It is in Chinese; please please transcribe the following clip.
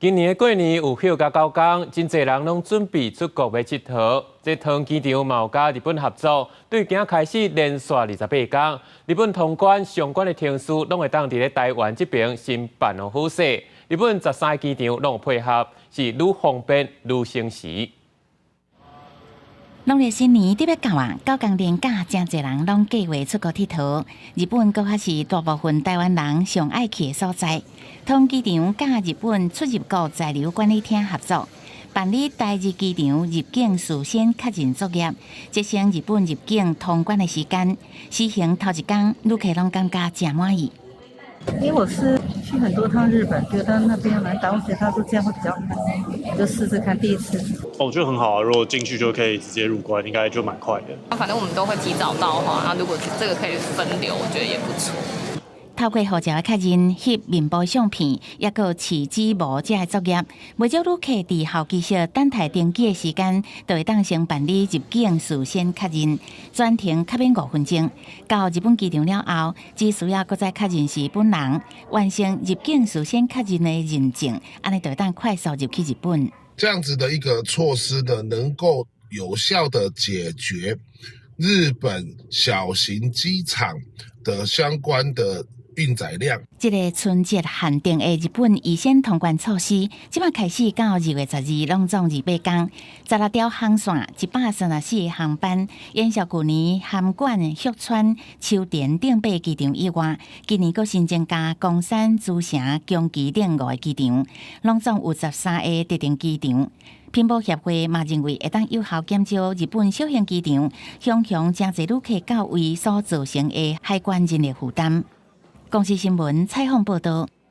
今年的过年有休假9天，真侪人拢准备出国要佚佗。这趟机场嘛有甲日本合作，对今开始连续28天，日本通关相关的程序拢会当伫咧台湾这边先办好势。日本13个机场拢有配合，是愈方便愈省时。农历新年伫要到啊，9天连假，真侪人拢计划出国佚佗。日本搁较是大部分台湾人上爱去的所在。通机场甲日本出入国在留管理厅合作，办理台日机场入境事先确认作业，节省日本入境通关的时间。实行头一天，旅客拢感觉真满意。因为我是去很多趟日本，觉得那边蛮打我他说这样会比较快，就试试看第一次。我觉得很好啊，如果进去就可以直接入关，应该就蛮快的。反正我们都会提早到的话，那如果这个可以分流，我觉得也不错。透过护照的确认、翕面部相片，也有持指模这作业，袂少旅客伫候机室等待登机的时间，就会当先办理入境事先确认，转停较免5分钟。到日本机场了后，只需要搁再确认是本人，完成入境事先确认的认证，安尼就会当快速入去日本。这样子的一个措施呢，能够有效的解决日本小型机场的相关的运载量。这个春节限定的日本预先通关措施，即马开始到2月12日，拢总28天，16条航线，134个航班，延续去年函馆、旭川、秋田等8个机场以外，今年阁新增加冈山、茨城、宫崎等5个机场，拢总有13个特定机场。乒乓协会嘛认为，会当有效减少日本小型机场向真侪旅客到位所造成的海关人力负担。公司新闻采访报道。